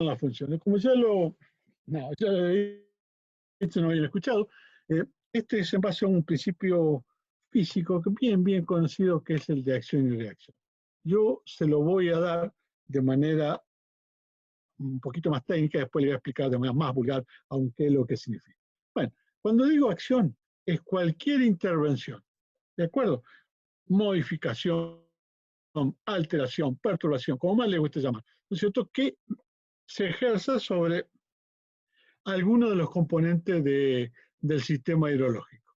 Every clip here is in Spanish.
las funciones. Como ya lo he dicho, no habían escuchado, este es en base a un principio físico que bien conocido, que es el de acción y reacción. Yo se lo voy a dar de manera un poquito más técnica, después le voy a explicar de manera más vulgar, aunque es lo que significa. Bueno, cuando digo acción, es cualquier intervención, ¿de acuerdo? Modificación, alteración, perturbación, como más le guste llamar, ¿no es cierto?, que se ejerza sobre alguno de los componentes del sistema hidrológico.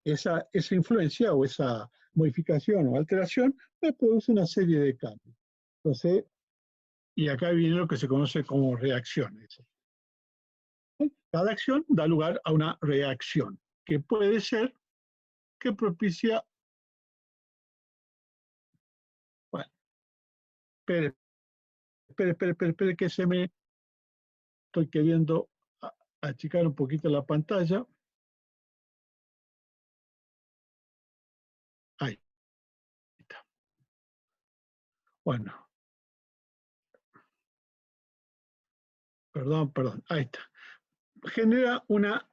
Esa influencia o esa modificación o alteración produce una serie de cambios. Entonces, y acá viene lo que se conoce como reacciones. Cada acción da lugar a una reacción, que puede ser que propicia. Bueno, espere, que estoy queriendo achicar un poquito la pantalla. Ahí está. Bueno, perdón, ahí está. Genera una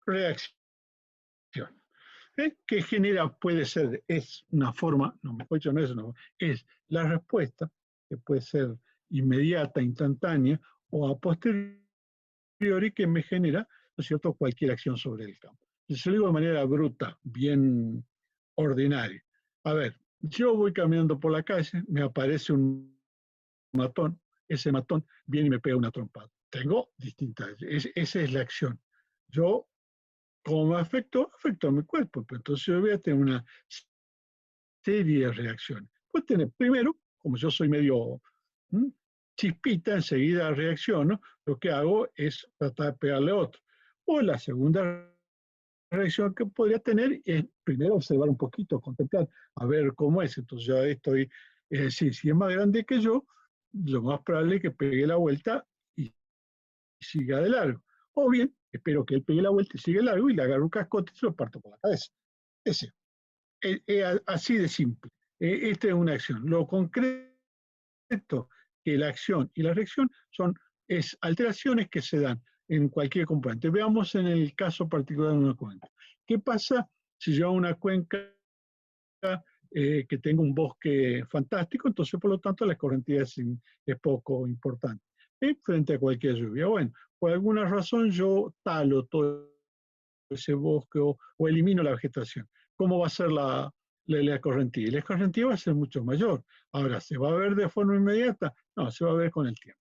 reacción. ¿Qué genera? Puede ser, es una forma, no, mejor dicho, no es una forma, es la respuesta, que puede ser inmediata, instantánea, o a posteriori que me genera, ¿no es cierto?, cualquier acción sobre el campo. Si lo digo de manera bruta, bien ordinaria. A ver, yo voy caminando por la calle, me aparece un matón, ese matón viene y me pega una trompada. Tengo distintas, esa es la acción. Yo, como afecto a mi cuerpo, pues entonces yo voy a tener una serie de reacciones. Pues tener, primero, como yo soy medio chispita, enseguida reacciono, lo que hago es tratar de pegarle a otro. O la segunda reacción que podría tener es primero observar un poquito, contemplar, a ver cómo es. Entonces ya estoy, es decir, si es más grande que yo, lo más probable es que pegue la vuelta y siga de largo. O bien, espero que él pegue la vuelta y siga de largo y le agarro un cascote y se lo parto por la cabeza. Ese. Así de simple. Esta es una acción. Lo concreto que la acción y la reacción es alteraciones que se dan en cualquier componente. Veamos en el caso particular de una cuenca. ¿Qué pasa si yo hago una cuenca que tenga un bosque fantástico? Entonces, por lo tanto, la escorrentía es poco importante frente a cualquier lluvia. Bueno, por alguna razón yo talo todo ese bosque o elimino la vegetación. ¿Cómo va a ser la escorrentía? La escorrentía va a ser mucho mayor. Ahora, ¿se va a ver de forma inmediata? No, se va a ver con el tiempo.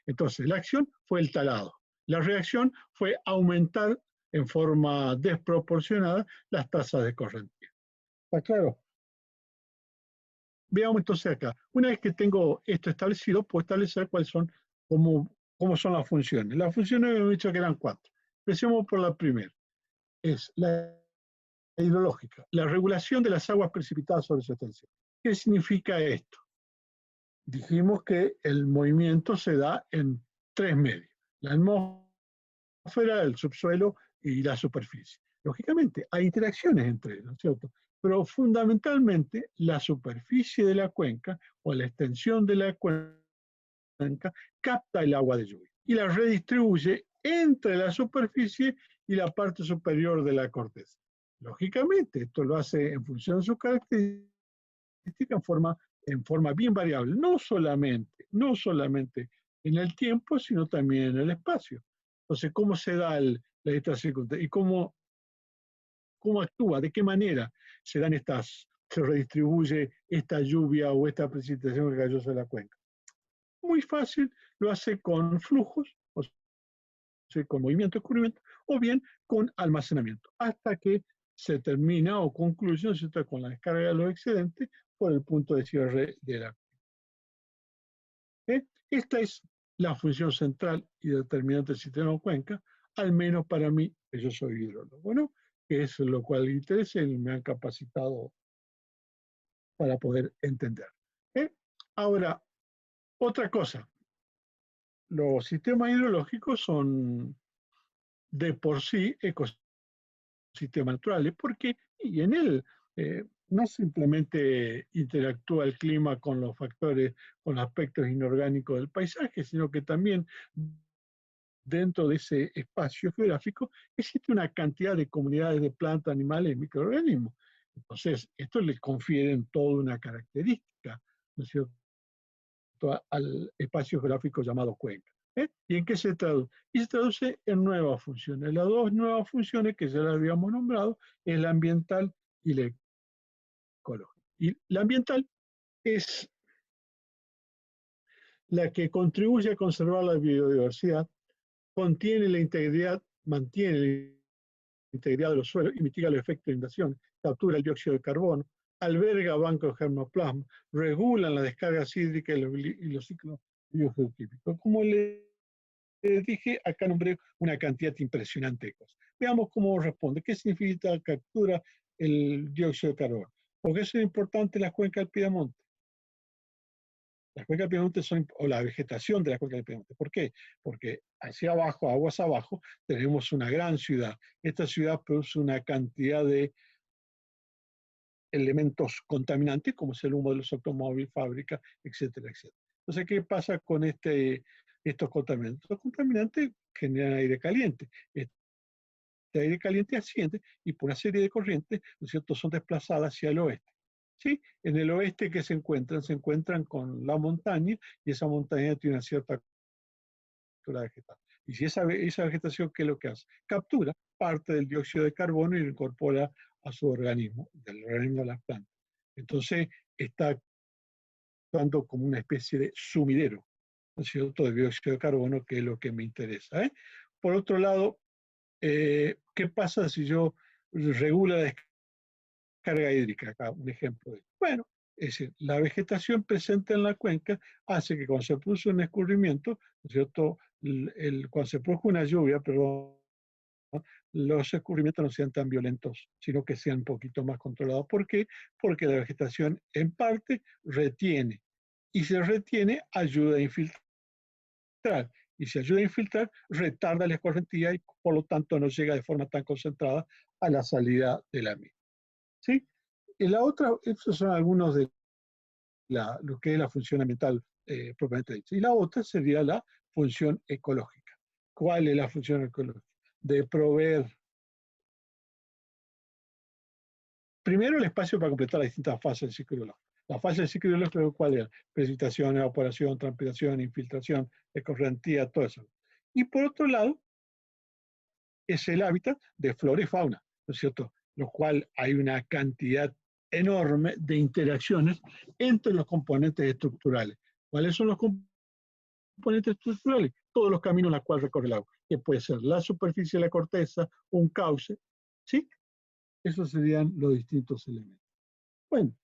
Entonces, la acción fue el talado. La reacción fue aumentar en forma desproporcionada las tasas de escorrentía. ¿Está claro? Veamos entonces acá. Una vez que tengo esto establecido, puedo establecer cómo son las funciones. Las funciones hemos dicho que eran 4. Empecemos por la primera. Es la hidrológica, la regulación de las aguas precipitadas sobre su extensión. ¿Qué significa esto? Dijimos que el movimiento se da en 3 medios: la atmósfera, el subsuelo y la superficie. Lógicamente, hay interacciones entre ellos, ¿no es cierto? Pero fundamentalmente, la superficie de la cuenca o la extensión de la cuenca capta el agua de lluvia y la redistribuye entre la superficie y la parte superior de la corteza. Lógicamente, esto lo hace en función de sus características en forma bien variable, no solamente en el tiempo, sino también en el espacio. Entonces, ¿cómo se da esta circunstancia? ¿Y cómo actúa? ¿De qué manera se redistribuye esta lluvia o esta precipitación que cayó sobre la cuenca? Muy fácil, lo hace con flujos, o sea, con movimiento, escurrimiento, o bien con almacenamiento, hasta que se termina o concluye, ¿no es cierto?, con la descarga de los excedentes por el punto de cierre de la. Esta es la función central y determinante del sistema de cuenca, al menos para mí, que yo soy hidrólogo, bueno, que es lo cual me interesa y me han capacitado para poder entender. Ahora, otra cosa, los sistemas hidrológicos son de por sí ecosistemas naturales, porque y en él no simplemente interactúa el clima con los factores, con los aspectos inorgánicos del paisaje, sino que también dentro de ese espacio geográfico existe una cantidad de comunidades de plantas, animales y microorganismos. Entonces, esto le confiere toda una característica, ¿no es cierto?, al espacio geográfico llamado cuenca. ¿Y en qué se traduce? Y se traduce en nuevas funciones. Las dos nuevas funciones que ya las habíamos nombrado es la ambiental y la ecológica. Y la ambiental es la que contribuye a conservar la biodiversidad, contiene la integridad, mantiene la integridad de los suelos y mitiga los efectos de inundación, captura el dióxido de carbono, alberga bancos de germoplasma, regulan la descarga hídrica y los ciclos biogeoquímicos. Como les dije, acá nombré una cantidad impresionante de cosas. Veamos cómo responde. ¿Qué significa captura el dióxido de carbono? Porque eso es importante en las cuencas del Pidemonte. Las cuencas del Pidemonte son, o la vegetación de las cuencas del Pidemonte. ¿Por qué? Porque hacia abajo, aguas abajo, tenemos una gran ciudad. Esta ciudad produce una cantidad de elementos contaminantes, como es el humo de los automóviles, fábricas, etcétera, etcétera. Entonces, ¿qué pasa con estos contaminantes? Los contaminantes generan aire caliente. Este aire caliente asciende y por una serie de corrientes, ¿no es cierto?, son desplazadas hacia el oeste. ¿Sí? En el oeste, ¿qué se encuentran? Se encuentran con la montaña y esa montaña tiene una cierta captura vegetal. Y si esa vegetación, ¿qué es lo que hace? Captura parte del dióxido de carbono y lo incorpora a su organismo, del organismo de las plantas. Entonces, está actuando como una especie de sumidero, ¿no es cierto?, de dióxido de carbono, que es lo que me interesa. Por otro lado, ¿qué pasa si yo regulo la descarga hídrica? Acá un ejemplo. Bueno, es decir, la vegetación presente en la cuenca hace que cuando se produce un escurrimiento, ¿no es cierto?, cuando se produce una lluvia, perdón, los escurrimientos no sean tan violentos, sino que sean un poquito más controlados. ¿Por qué? Porque la vegetación en parte retiene, y si retiene, ayuda a infiltrar. Y si ayuda a infiltrar, retarda la escorrentía y por lo tanto no llega de forma tan concentrada a la salida de la misma. ¿Sí? Y la otra, estos son algunos de lo que es la función ambiental propiamente dicha. Y la otra sería la función ecológica. ¿Cuál es la función ecológica? De proveer primero el espacio para completar las distintas fases del ciclo biológico. La fase del ciclo biológico, ¿cuál es? Precipitación, evaporación, transpiración, infiltración, escorrentía, todo eso. Y por otro lado, es el hábitat de flora y fauna, ¿no es cierto? Lo cual hay una cantidad enorme de interacciones entre los componentes estructurales. ¿Cuáles son los componentes estructurales? Todos los caminos en los cuales recorre el agua, que puede ser la superficie de la corteza, un cauce, ¿sí? Esos serían los distintos elementos. Bueno,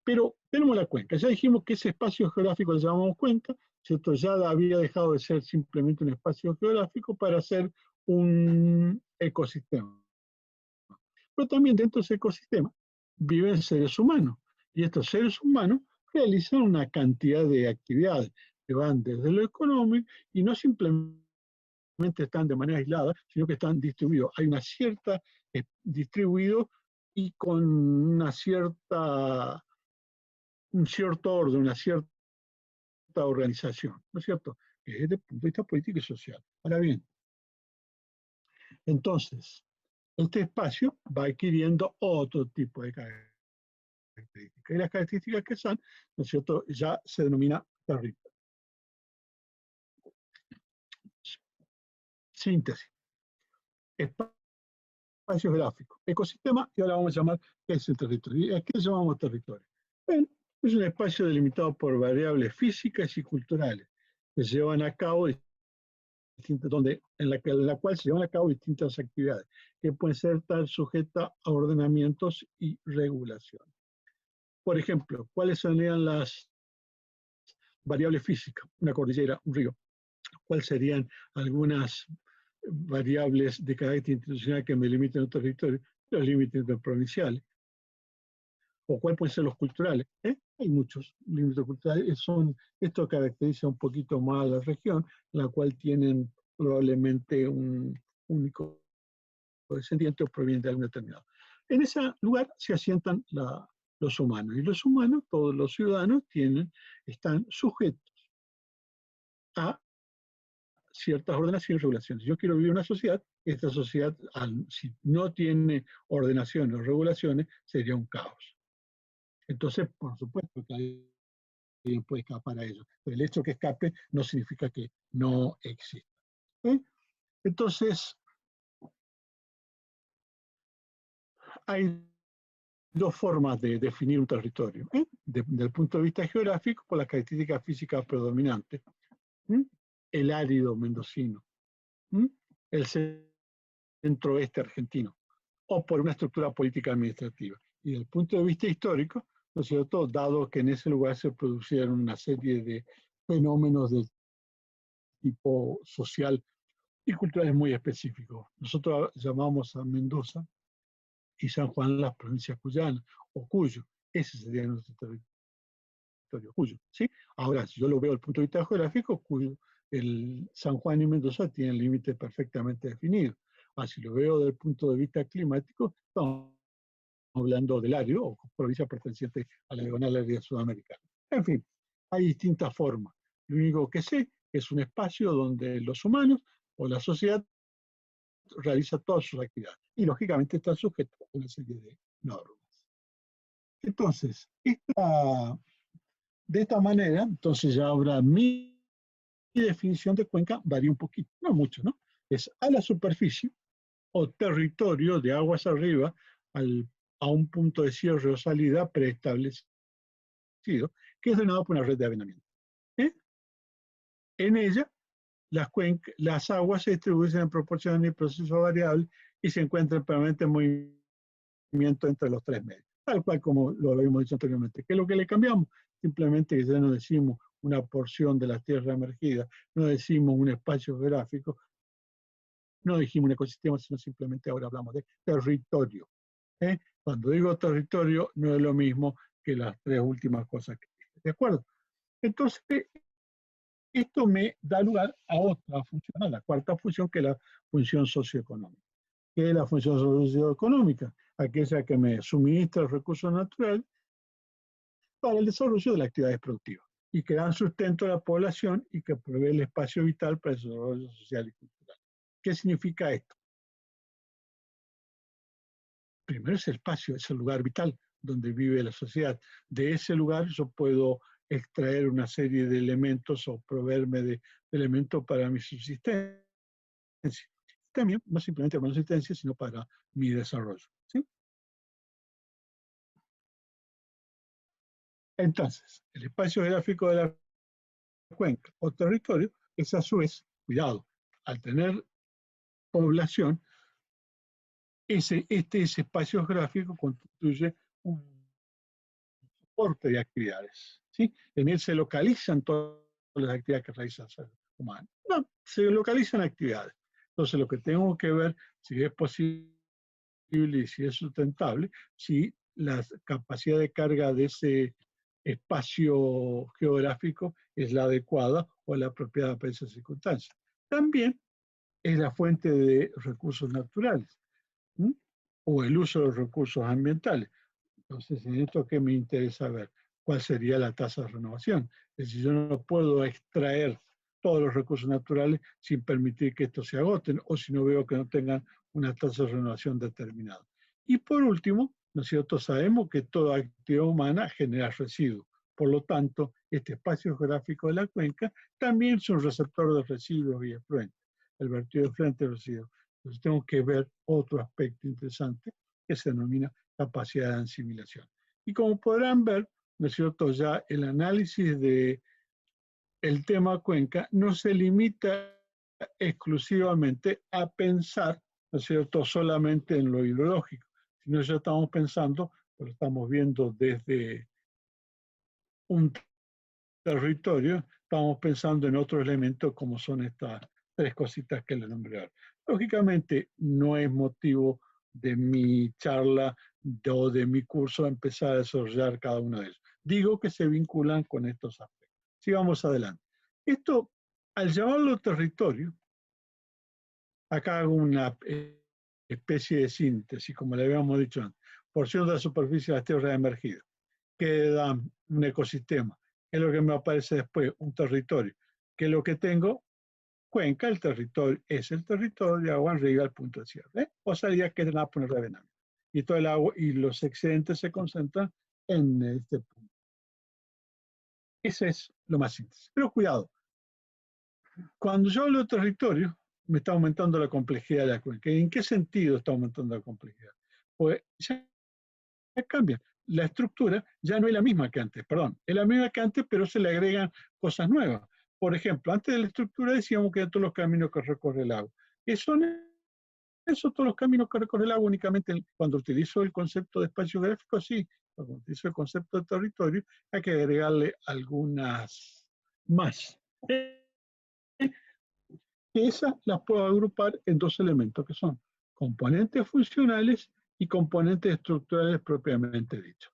pero tenemos la cuenca. Ya dijimos que ese espacio geográfico le llamamos cuenca, ¿cierto? Ya había dejado de ser simplemente un espacio geográfico para ser un ecosistema. Pero también dentro de ese ecosistema viven seres humanos. Y estos seres humanos realizan una cantidad de actividades que van desde lo económico y no simplemente están de manera aislada, sino que están distribuidos. Hay una cierta distribuido y con una cierta, un cierto orden, una cierta organización, ¿no es cierto? Desde el punto de vista político y social. Ahora bien, entonces, este espacio va adquiriendo otro tipo de características. Y las características que son, ¿no es cierto?, ya se denomina territorio. Síntesis. Espacio geográfico, ecosistema, y ahora vamos a llamar qué es el territorio. ¿Y a qué llamamos territorio? Bueno, es un espacio delimitado por variables físicas y culturales que se llevan a cabo en la cual se llevan a cabo distintas actividades que pueden ser tal sujetas a ordenamientos y regulación. Por ejemplo, ¿cuáles serían las variables físicas? Una cordillera, un río. ¿Cuáles serían algunas variables de carácter institucional que me limiten el territorio? Los límites interprovinciales. ¿O cuáles pueden ser los culturales? Hay muchos límites culturales. Esto caracteriza un poquito más a la región, la cual tienen probablemente un único descendiente o proviene de algún determinado. En ese lugar se asientan los humanos, y los humanos, todos los ciudadanos, están sujetos a ciertas ordenaciones y regulaciones. Yo quiero vivir en una sociedad, esta sociedad, si no tiene ordenaciones o regulaciones, sería un caos. Entonces, por supuesto que alguien puede escapar a ello. Pero el hecho que escape no significa que no exista. Entonces, hay dos formas de definir un territorio. Desde el punto de vista geográfico, por las características físicas predominantes. El árido mendocino, el centro-oeste argentino, o por una estructura política administrativa. Y desde el punto de vista histórico, ¿no es cierto?, dado que en ese lugar se producieron una serie de fenómenos de tipo social y culturales muy específicos. Nosotros llamamos a Mendoza y San Juan las provincias cuyanas, o Cuyo. Ese sería nuestro territorio, Cuyo, ¿sí? Ahora, si yo lo veo desde el punto de vista geográfico, Cuyo, San Juan y Mendoza tienen límites perfectamente definidos. Si lo veo desde el punto de vista climático, estamos hablando del área o provincia perteneciente a la diagonal área sudamericana. En fin, hay distintas formas. Lo único que sé es un espacio donde los humanos o la sociedad realiza todas sus actividades y lógicamente está sujeto a una serie de normas. Entonces, de esta manera, entonces ya habrá mi definición de cuenca varía un poquito, no mucho, ¿no? Es a la superficie o territorio de aguas arriba a un punto de cierre o salida preestablecido, que es drenado por una red de avenamiento. En ella, las aguas se distribuyen en proporción y proceso variable y se encuentran en permanente movimiento entre los tres medios, tal cual como lo habíamos dicho anteriormente. ¿Qué es lo que le cambiamos? Simplemente que ya no decimos una porción de la tierra emergida, no decimos un espacio geográfico, no dijimos un ecosistema, sino simplemente ahora hablamos de territorio. Cuando digo territorio, no es lo mismo que las tres últimas cosas que dije. ¿De acuerdo? Entonces, esto me da lugar a otra función, a la cuarta función, que es la función socioeconómica. ¿Qué es la función socioeconómica? Aquella que me suministra recursos naturales para el desarrollo de las actividades productivas y que dan sustento a la población y que provee el espacio vital para el desarrollo social y cultural. ¿Qué significa esto? Primero es el espacio, es el lugar vital donde vive la sociedad. De ese lugar yo puedo extraer una serie de elementos o proveerme de elementos para mi subsistencia. También, no simplemente para mi subsistencia, sino para mi desarrollo. ¿Sí? Entonces, el espacio geográfico de la cuenca o territorio es a su vez, cuidado, al tener población, ese espacio geográfico constituye un soporte de actividades. ¿Sí? En él se localizan todas las actividades que realiza el ser humano. No, se localizan actividades. Entonces, lo que tengo que ver si es posible y si es sustentable, si la capacidad de carga de ese espacio geográfico es la adecuada o la apropiada para esas circunstancias. También es la fuente de recursos naturales, ¿sí? O el uso de los recursos ambientales. Entonces, en esto que me interesa ver, ¿cuál sería la tasa de renovación? Es decir, yo no puedo extraer todos los recursos naturales sin permitir que estos se agoten o si no veo que no tengan una tasa de renovación determinada. Y por último, ¿no es cierto?, sabemos que toda actividad humana genera residuos. Por lo tanto, este espacio geográfico de la cuenca también es un receptor de residuos y efluentes, el vertido de frente de residuos. Entonces tengo que ver otro aspecto interesante que se denomina capacidad de asimilación. Y como podrán ver, ¿no es cierto?, ya el análisis de el tema cuenca no se limita exclusivamente a pensar, ¿no es cierto?, solamente en lo hidrológico, sino ya estamos pensando, lo estamos viendo desde un territorio, estamos pensando en otros elementos como son estas tres cositas que le nombré ahora. Lógicamente, no es motivo de mi charla o de mi curso empezar a desarrollar cada uno de ellos. Digo que se vinculan con estos aspectos. Sigamos adelante. Esto, al llamarlo territorio, acá hago una especie de síntesis, como le habíamos dicho antes, porción de la superficie de las tierras emergidas, que da un ecosistema, que es lo que me aparece después, un territorio, que es lo que tengo, cuenca, el territorio, es el territorio de agua arriba al punto de cierre, o salida que es la poner revenamiento. Y todo el agua y los excedentes se concentran en este punto. Ese es lo más síntesis. Pero cuidado, cuando yo hablo de territorio, me está aumentando la complejidad de la cuenca. ¿En qué sentido está aumentando la complejidad? Pues ya cambia. La estructura ya no es la misma que antes, perdón, es la misma que antes, pero se le agregan cosas nuevas. Por ejemplo, antes de la estructura decíamos que eran todos los caminos que recorre el agua. Y son esos todos los caminos que recorre el agua únicamente cuando utilizo el concepto de espacio geográfico, sí, cuando utilizo el concepto de territorio, hay que agregarle algunas más. Esas las puedo agrupar en dos elementos que son componentes funcionales y componentes estructurales propiamente dichos.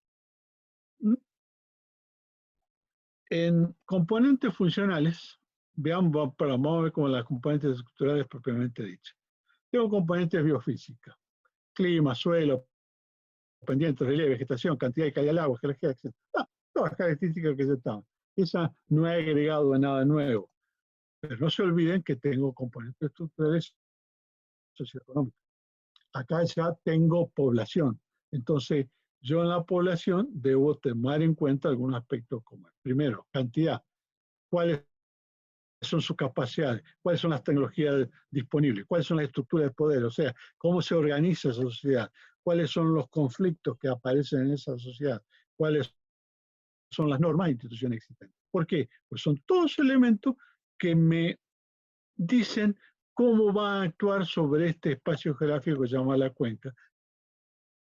En componentes funcionales, veamos, vamos a ver como las componentes estructurales propiamente dichas. Tengo componentes biofísicas, clima, suelo, pendientes, relieve, vegetación, cantidad y calidad del agua, geología, etc. Todas las características que se estaban. Esa no he agregado nada nuevo. Pero no se olviden que tengo componentes estructurales socioeconómicos. Acá ya tengo población. Entonces, yo en la población debo tomar en cuenta algunos aspectos como, primero, cantidad. ¿Cuáles son sus capacidades? ¿Cuáles son las tecnologías disponibles? ¿Cuáles son las estructuras de poder? O sea, ¿cómo se organiza esa sociedad? ¿Cuáles son los conflictos que aparecen en esa sociedad? ¿Cuáles son las normas e instituciones existentes? ¿Por qué? Pues son todos elementos que me dicen cómo va a actuar sobre este espacio geográfico que se llama la cuenca.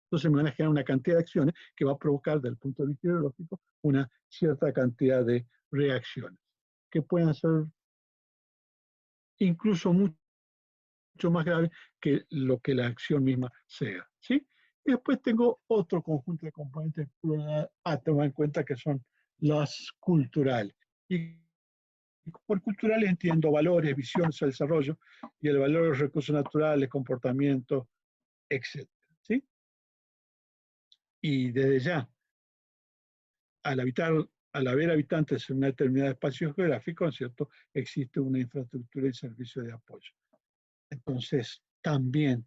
Entonces me van a generar una cantidad de acciones que va a provocar, desde el punto de vista hidrológico, una cierta cantidad de reacciones, que pueden ser incluso mucho más graves que lo que la acción misma sea. ¿Sí? Y después tengo otro conjunto de componentes a tomar en cuenta que son las culturales. Y por culturales entiendo valores, visiones al desarrollo y el valor de los recursos naturales, comportamiento, etc. ¿Sí? Y desde ya, al haber habitantes en una determinada espacio geográfico, ¿cierto? Existe una infraestructura y servicio de apoyo. Entonces, también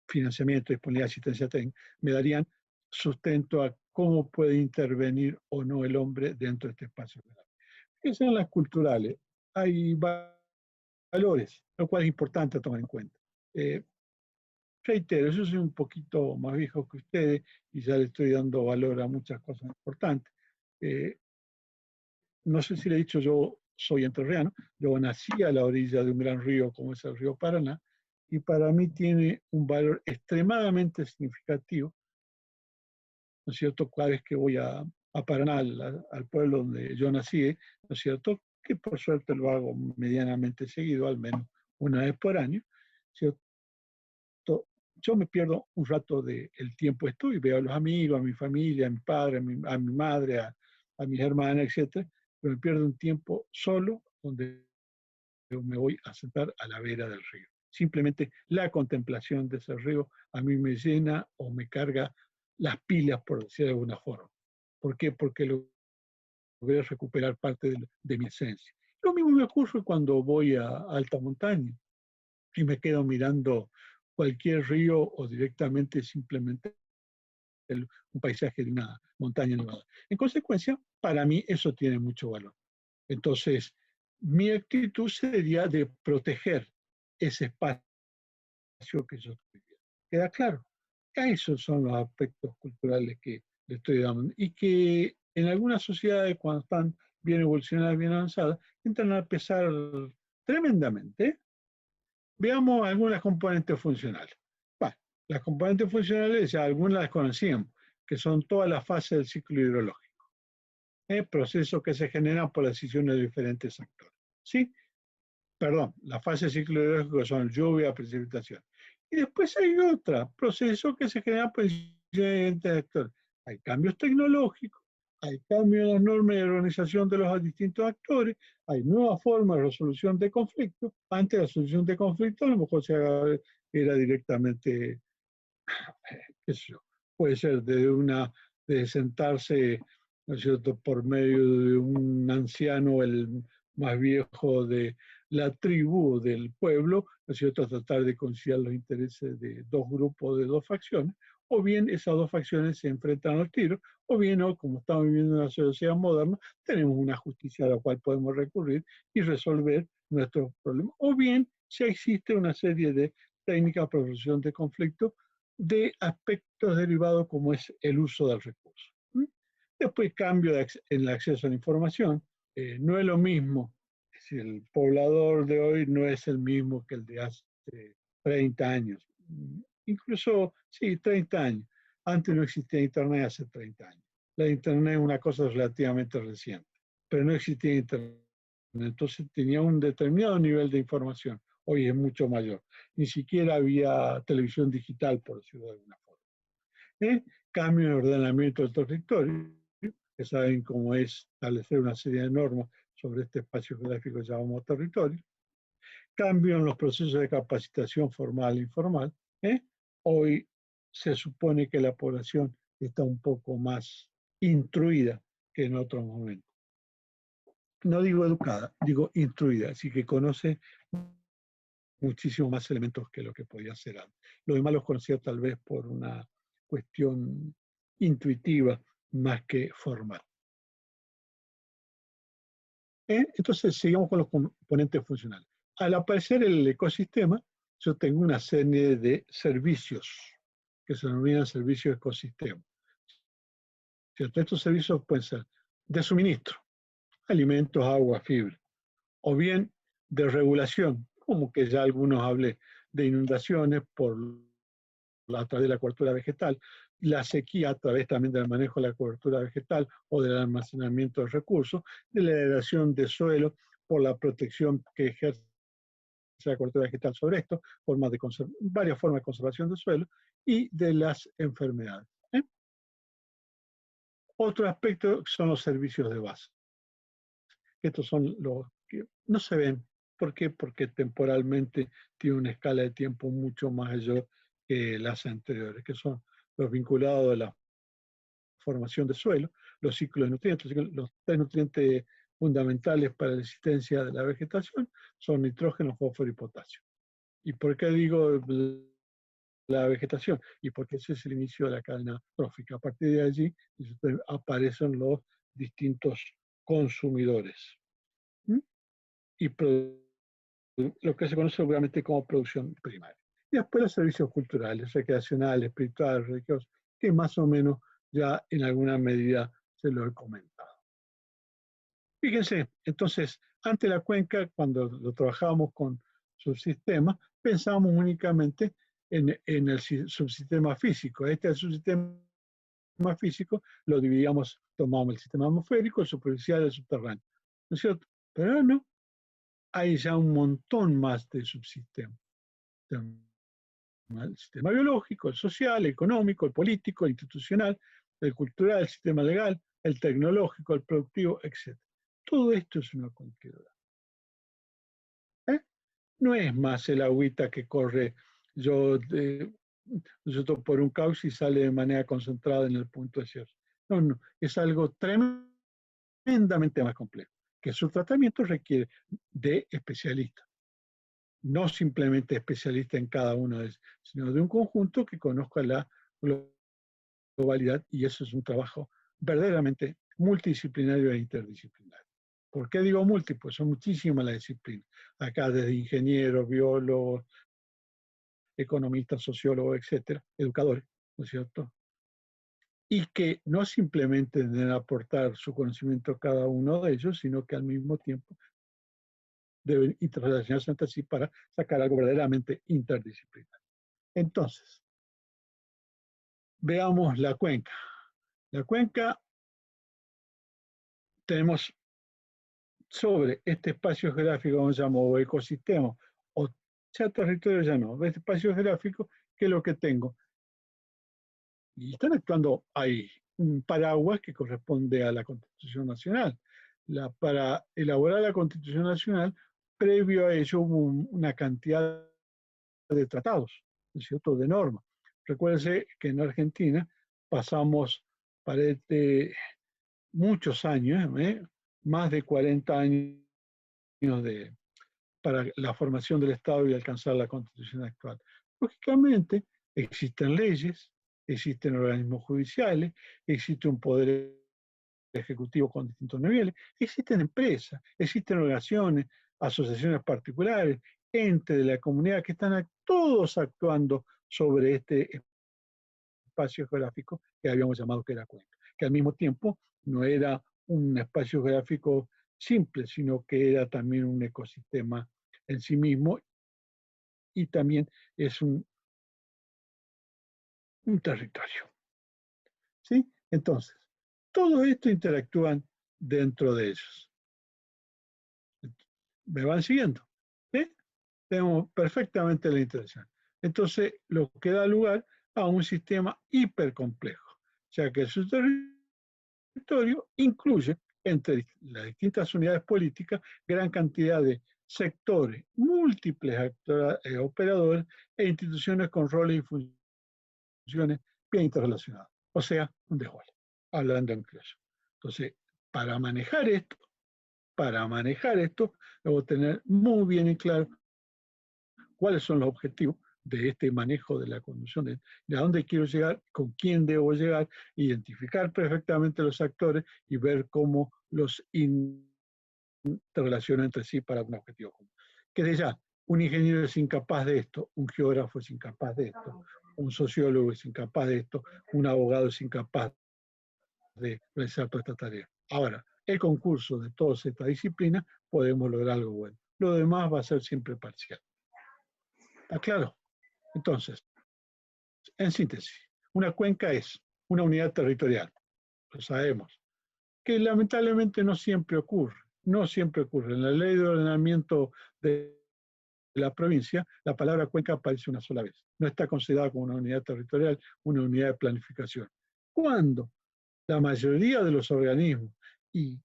financiamiento, disponibilidad, asistencia técnica, me darían sustento a cómo puede intervenir o no el hombre dentro de este espacio geográfico. Esas son las culturales. Hay valores, lo cual es importante tomar en cuenta. Reitero, yo soy un poquito más viejo que ustedes y ya le estoy dando valor a muchas cosas importantes. No sé si le he dicho, yo soy entrerriano, yo nací a la orilla de un gran río como es el río Paraná, y para mí tiene un valor extremadamente significativo, ¿no es cierto?, cada vez que voy a Paraná, al pueblo donde yo nací, ¿no es cierto?, que por suerte lo hago medianamente seguido, al menos una vez por año, ¿cierto? Yo me pierdo un rato del tiempo estoy, veo a los amigos, a mi familia, a mi padre, a mi madre, a mis hermanas, etc., pero me pierdo un tiempo solo donde me voy a sentar a la vera del río. Simplemente la contemplación de ese río a mí me llena o me carga las pilas, por decir de alguna forma. ¿Por qué? Porque logré recuperar parte de mi esencia. Lo mismo me ocurre cuando voy a alta montaña y me quedo mirando cualquier río o directamente simplemente un paisaje de una montaña nevada. En consecuencia, para mí eso tiene mucho valor. Entonces, mi actitud sería de proteger ese espacio que yo estoy viendo. ¿Queda claro? Esos son los aspectos culturales que le estoy dando y que en algunas sociedades, cuando están bien evolucionadas, bien avanzadas, entran a pesar tremendamente. Veamos algunas componentes funcionales. Bueno, las componentes funcionales ya algunas las conocíamos, que son todas las fases del ciclo hidrológico, procesos que se generan por las decisiones de diferentes actores. ¿Sí? Perdón, las fases del ciclo hidrológico son lluvia, precipitación. Y después hay otra, procesos que se generan por decisiones de diferentes actores. Hay cambios tecnológicos, hay cambio en las normas de organización de los distintos actores, hay nuevas formas de resolución de conflictos. Antes la solución de conflictos a lo mejor era directamente, qué sé yo, puede ser de sentarse, ¿no es cierto?, por medio de un anciano, el más viejo de la tribu, del pueblo, ¿no es cierto?, tratar de conciliar los intereses de dos grupos, de dos facciones, o bien esas dos facciones se enfrentan a los tiros, o bien, ¿no?, como estamos viviendo en una sociedad moderna, tenemos una justicia a la cual podemos recurrir y resolver nuestros problemas, o bien ya existe una serie de técnicas para resolución de conflictos de aspectos derivados como es el uso del recurso. Después cambio en el acceso a la información. No es lo mismo, si el poblador de hoy no es el mismo que el de hace 30 años. Incluso, sí, 30 años. Antes no existía Internet hace 30 años. La Internet es una cosa relativamente reciente, pero no existía Internet. Entonces tenía un determinado nivel de información. Hoy es mucho mayor. Ni siquiera había televisión digital, por decirlo de alguna forma. Cambio en el ordenamiento del territorio, que saben cómo es establecer una serie de normas sobre este espacio geográfico que llamamos territorio. Cambio en los procesos de capacitación formal e informal. Hoy se supone que la población está un poco más instruida que en otros momentos. No digo educada, digo instruida, así que conoce muchísimo más elementos que lo que podía ser antes. Lo demás los conocía tal vez por una cuestión intuitiva más que formal. Entonces, sigamos con los componentes funcionales. Al aparecer el ecosistema, yo tengo una serie de servicios que se denominan servicios ecosistema. ¿Cierto? Estos servicios pueden ser de suministro, alimentos, agua, fibra, o bien de regulación, como que ya algunos hablé, de inundaciones a través de la cobertura vegetal, la sequía a través también del manejo de la cobertura vegetal o del almacenamiento de recursos, de la degradación de suelo por la protección que ejerce la cobertura vegetal sobre esto, varias formas de conservación del suelo y de las enfermedades. Otro aspecto son los servicios de base. Estos son los que no se ven. ¿Por qué? Porque temporalmente tiene una escala de tiempo mucho más mayor que las anteriores, que son los vinculados a la formación de suelo, los ciclos de nutrientes. Los tres nutrientes fundamentales para la existencia de la vegetación son nitrógeno, fósforo y potasio. ¿Y por qué digo la vegetación? Y porque ese es el inicio de la cadena trófica. A partir de allí aparecen los distintos consumidores. Y lo que se conoce seguramente como producción primaria. Y después los servicios culturales, recreacionales, espirituales, religiosos, que más o menos ya en alguna medida se lo he comentado. Fíjense, entonces, ante la cuenca, cuando lo trabajábamos con subsistemas, pensábamos únicamente en el subsistema físico. Este es el subsistema físico, lo dividíamos, tomábamos el sistema atmosférico, el superficial y el subterráneo. ¿No es cierto? Pero no, hay ya un montón más de subsistemas. El sistema biológico, el social, el económico, el político, el institucional, el cultural, el sistema legal, el tecnológico, el productivo, etc. Todo esto es una continuidad. No es más el agüita que corre por un cauce y sale de manera concentrada en el punto de cierre. No, no, es algo tremendamente más complejo, que su tratamiento requiere de especialistas. No simplemente especialista en cada uno de ellos, sino de un conjunto que conozca la globalidad, y eso es un trabajo verdaderamente multidisciplinario e interdisciplinario. ¿Por qué digo multi? Pues son muchísimas las disciplinas. Acá desde ingenieros, biólogos, economistas, sociólogos, etcétera, educadores, ¿no es cierto? Y que no simplemente deben aportar su conocimiento a cada uno de ellos, sino que al mismo tiempo deben interrelacionarse entre sí para sacar algo verdaderamente interdisciplinario. Entonces, veamos la cuenca. La cuenca, tenemos sobre este espacio geográfico, vamos a llamar o ecosistema, o ya territorio ya no, este espacio geográfico, ¿qué es lo que tengo? Y están actuando ahí un paraguas que corresponde a la Constitución Nacional. Para elaborar la Constitución Nacional, previo a ello hubo una cantidad de tratados, ¿no es cierto?, de normas. Recuérdense que en Argentina pasamos para muchos años, más de 40 años para la formación del Estado y alcanzar la Constitución actual. Lógicamente, existen leyes, existen organismos judiciales, existe un poder ejecutivo con distintos niveles, existen empresas, existen organizaciones, asociaciones particulares, entes de la comunidad que están todos actuando sobre este espacio geográfico que habíamos llamado que era Cuenca, que al mismo tiempo no era un espacio geográfico simple, sino que era también un ecosistema en sí mismo y también es un territorio. ¿Sí? Entonces, todo esto interactúan dentro de ellos. ¿Me van siguiendo? ¿Sí? Tenemos perfectamente la intención. Entonces, lo que da lugar a un sistema hipercomplejo, ya que su territorio incluye entre las distintas unidades políticas gran cantidad de sectores, múltiples operadores e instituciones con roles y funciones bien interrelacionadas. O sea, un desguace, hablando en criollo. Entonces, para manejar esto, debo tener muy bien en claro cuáles son los objetivos de este manejo de la conducción, de a dónde quiero llegar, con quién debo llegar, identificar perfectamente los actores y ver cómo los interrelacionan entre sí para un objetivo común. Que de ya, un ingeniero es incapaz de esto, un geógrafo es incapaz de esto, un sociólogo es incapaz de esto, un abogado es incapaz de realizar toda esta tarea. Ahora, el concurso de todas estas disciplinas podemos lograr algo bueno. Lo demás va a ser siempre parcial. ¿Está claro? Entonces, en síntesis, una cuenca es una unidad territorial, lo sabemos, que lamentablemente no siempre ocurre. No siempre ocurre. En la ley de ordenamiento de la provincia, la palabra cuenca aparece una sola vez. No está considerada como una unidad territorial, una unidad de planificación. Cuando la mayoría de los organismos y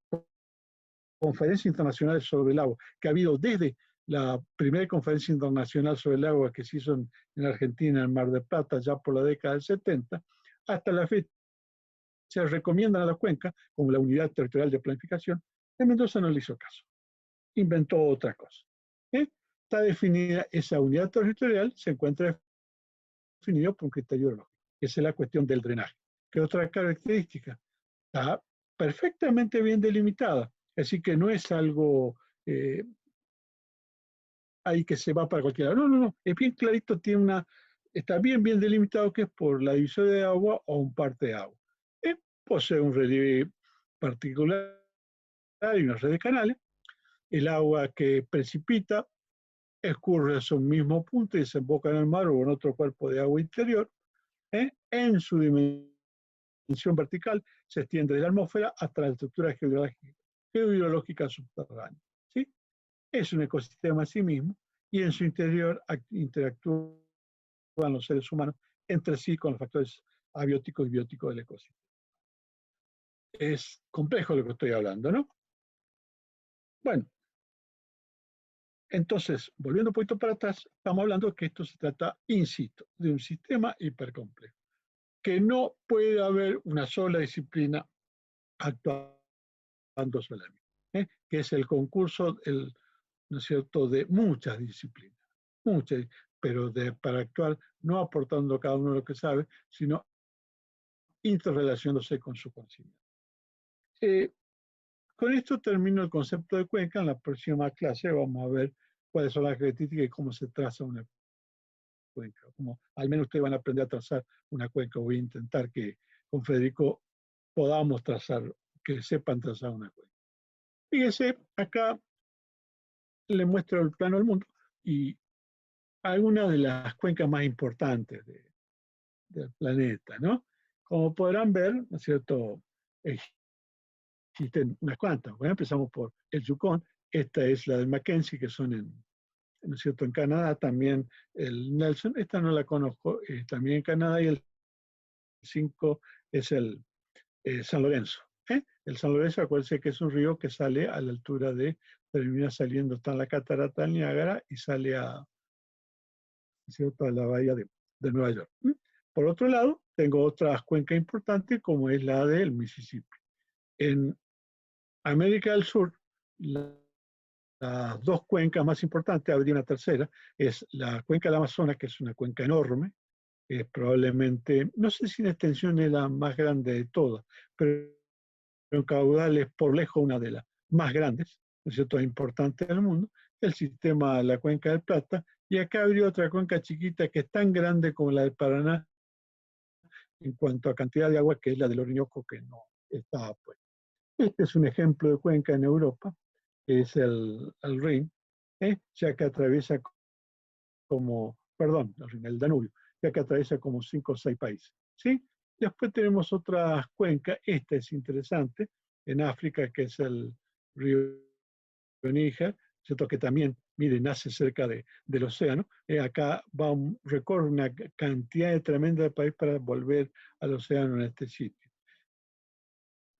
conferencias internacionales sobre el agua, que ha habido desde la primera conferencia internacional sobre el agua que se hizo en Argentina, en Mar del Plata, ya por la década del 70, hasta la fecha se recomiendan a la cuenca como la unidad territorial de planificación. En Mendoza no le hizo caso, inventó otra cosa. Está definida esa unidad territorial, se encuentra definida por un criterio lógico. Esa es la cuestión del drenaje. ¿Qué otra característica? Está perfectamente bien delimitada, así que no es algo ahí que se va para cualquier lado. No, es bien clarito, está bien delimitado que es por la división de agua o un parte de agua. Posee un relieve particular y una red de canales. El agua que precipita escurre a un mismo punto y desemboca en el mar o en otro cuerpo de agua interior. En su dimensión vertical se extiende de la atmósfera hasta la estructura geohidrológica subterránea. ¿Sí? Es un ecosistema a sí mismo y en su interior interactúan los seres humanos entre sí con los factores abióticos y bióticos del ecosistema. Es complejo lo que estoy hablando, ¿no? Bueno, entonces, volviendo un poquito para atrás, estamos hablando que esto se trata, insisto, de un sistema hipercomplejo, que no puede haber una sola disciplina actuando solamente, que es el concurso, ¿no es cierto?, de muchas disciplinas, pero para actuar no aportando cada uno lo que sabe, sino interrelacionándose con su conocimiento. Con esto termino el concepto de cuenca. En la próxima clase vamos a ver cuáles son las características y cómo se traza una cuenca. Como al menos ustedes van a aprender a trazar una cuenca. Voy a intentar que con Federico podamos trazar, que sepan trazar una cuenca. Fíjense, acá le muestro el plano del mundo y algunas de las cuencas más importantes del planeta, ¿no? Como podrán ver, ¿no es cierto?, existen unas cuantas. Bueno, empezamos por el Yukon. Esta es la del Mackenzie, que son ¿no es cierto?, en Canadá. También el Nelson, esta no la conozco, también en Canadá. Y el 5 es el San Lorenzo. El San Lorenzo, acuérdense que es un río que sale a la altura termina saliendo, está en la catarata del Niágara y sale ¿cierto?, a la bahía de Nueva York. Por otro lado, tengo otras cuencas importantes como es la del Mississippi. En América del Sur, las dos cuencas más importantes, habría una tercera, es la cuenca del Amazonas, que es una cuenca enorme, es probablemente, no sé si en extensión es la más grande de todas, pero en caudal es por lejos una de las más grandes, ¿no es cierto?, importante del mundo, el sistema de la cuenca del Plata, y acá habría otra cuenca chiquita que es tan grande como la del Paraná en cuanto a cantidad de agua, que es la del Orinoco, que no está, pues. Este es un ejemplo de cuenca en Europa, que es el Rin, ya que atraviesa el Danubio, ya que atraviesa como 5 o 6 países. ¿Sí? Después tenemos otras cuencas, esta es interesante, en África, que es el río Níger, ¿cierto?, que también, miren, nace cerca del océano. Acá recorre una cantidad tremenda de país para volver al océano en este sitio.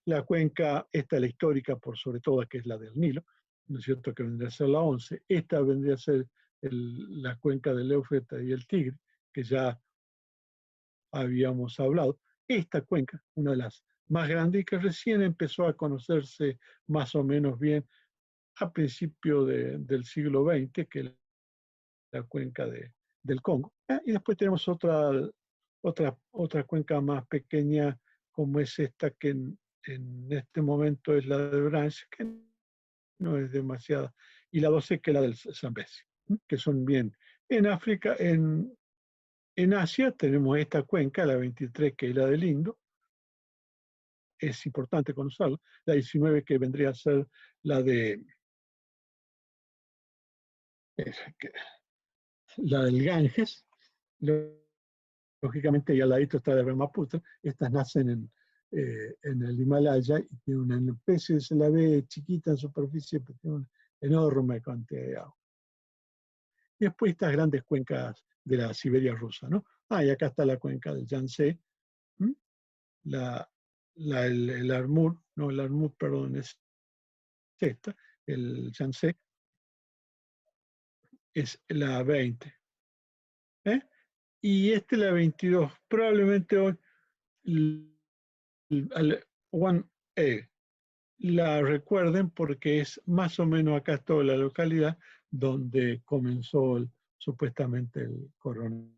La cuenca, esta es la histórica por sobre todo, que es la del Nilo, ¿no es cierto?, que vendría a ser la 11. Esta vendría a ser la cuenca del Éufrates y el Tigre, que ya habíamos hablado. Esta cuenca, una de las más grandes y que recién empezó a conocerse más o menos bien a principios del siglo XX, que es la cuenca del Congo. Y después tenemos otra cuenca más pequeña, como es esta, que en este momento es la de Branch, que no es demasiada, y la 12, que es la del Zambezi, que son bien. En África, en Asia tenemos esta cuenca, la 23, que es la del Indo, es importante conocerla, la 19, que vendría a ser la la del Ganges, lógicamente, y al ladito está la Brahmaputra. Estas nacen en el Himalaya y tiene una especie, se la ve chiquita en superficie, pero tiene una enorme cantidad de agua. Y después estas grandes cuencas de la Siberia rusa, ¿no? Y acá está la cuenca del Yangtze, el Amur, no, el Amur, perdón, es esta, el Yangtze, es la 20. Y esta es la 22. Probablemente hoy, al 1A, la recuerden porque es más o menos acá toda la localidad donde comenzó supuestamente el coronavirus.